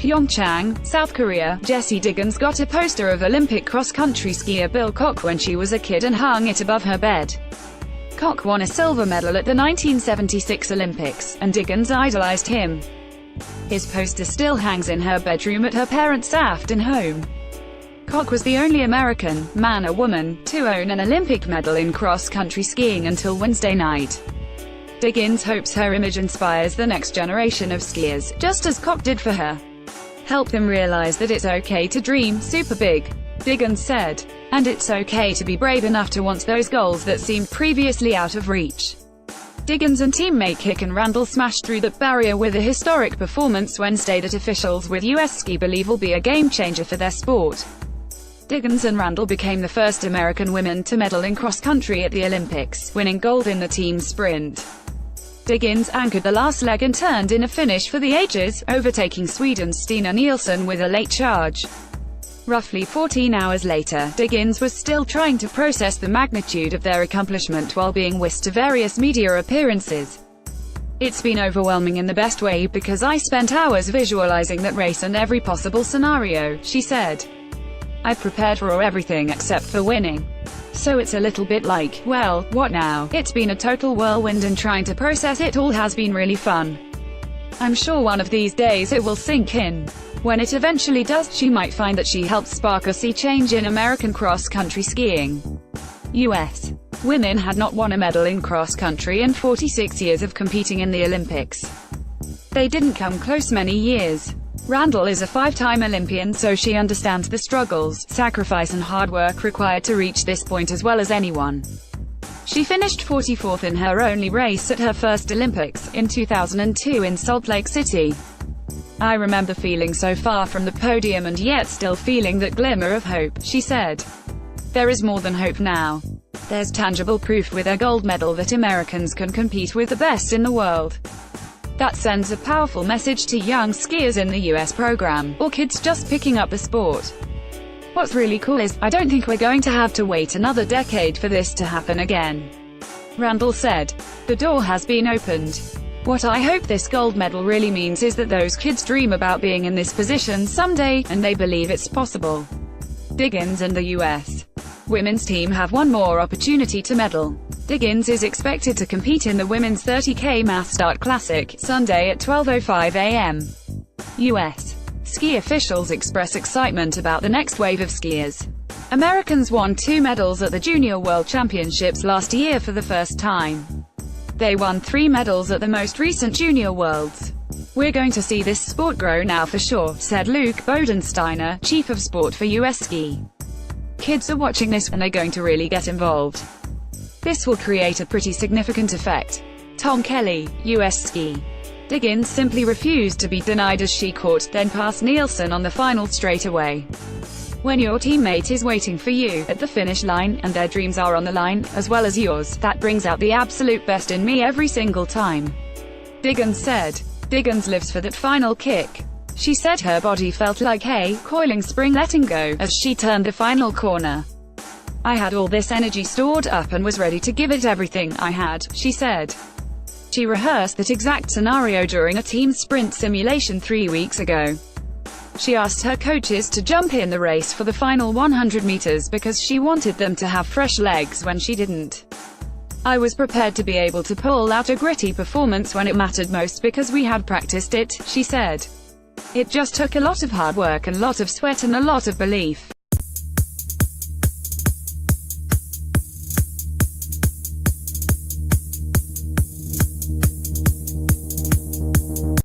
Pyeongchang, South Korea, Jessie Diggins got a poster of Olympic cross-country skier Bill Koch when she was a kid and hung it above her bed. Koch won a silver medal at the 1976 Olympics, and Diggins idolized him. His poster still hangs in her bedroom at her parents' Afton home. Koch was the only American, man or woman, to own an Olympic medal in cross-country skiing until Wednesday night. Diggins hopes her image inspires the next generation of skiers, just as Koch did for her. Help them realize that it's okay to dream super big, Diggins said. And it's okay to be brave enough to want those goals that seemed previously out of reach. Diggins and teammate Kik and Randall smashed through that barrier with a historic performance Wednesday that officials with US Ski believe will be a game-changer for their sport. Diggins and Randall became the first American women to medal in cross-country at the Olympics, winning gold in the team sprint. Diggins anchored the last leg and turned in a finish for the ages, overtaking Sweden's Stina Nilsson with a late charge. Roughly 14 hours later, Diggins was still trying to process the magnitude of their accomplishment while being whisked to various media appearances. "It's been overwhelming in the best way because I spent hours visualizing that race and every possible scenario," she said. "I prepared for everything except for winning. So it's a little bit like, well, what now? It's been a total whirlwind and trying to process it all has been really fun. I'm sure one of these days it will sink in. When it eventually does, she might find that she helped spark a sea change in American cross-country skiing." U.S. women had not won a medal in cross-country in 46 years of competing in the Olympics. They didn't come close many years. Randall is a five-time Olympian, so she understands the struggles, sacrifice and hard work required to reach this point as well as anyone. She finished 44th in her only race at her first Olympics, in 2002 in Salt Lake City. "I remember feeling so far from the podium and yet still feeling that glimmer of hope," she said. "There is more than hope now. There's tangible proof with a gold medal that Americans can compete with the best in the world. That sends a powerful message to young skiers in the US program, or kids just picking up the sport. What's really cool is, I don't think we're going to have to wait another decade for this to happen again," Randall said. "The door has been opened. What I hope this gold medal really means is that those kids dream about being in this position someday, and they believe it's possible." Diggins and the U.S. women's team have one more opportunity to medal. Diggins is expected to compete in the women's 30K Mass Start Classic, Sunday at 12:05 a.m. U.S. ski officials express excitement about the next wave of skiers. Americans won 2 medals at the Junior World Championships last year for the first time. They won 3 medals at the most recent Junior Worlds. "We're going to see this sport grow now for sure," said Luke Bodensteiner, chief of sport for US Ski. "Kids are watching this, and they're going to really get involved. This will create a pretty significant effect." Tom Kelly, US Ski. Diggins simply refused to be denied as she caught, then passed Nielsen on the final straightaway. When your teammate is waiting for you at the finish line, and their dreams are on the line, as well as yours, that brings out the absolute best in me every single time," Diggins said. Diggins lives for that final kick. She said her body felt like a coiling spring letting go as she turned the final corner. "I had all this energy stored up and was ready to give it everything I had," she said. She rehearsed that exact scenario during a team sprint simulation 3 weeks ago. She asked her coaches to jump in the race for the final 100 meters because she wanted them to have fresh legs when she didn't. "I was prepared to be able to pull out a gritty performance when it mattered most because we had practiced it," she said. "It just took a lot of hard work and lot of sweat and a lot of belief."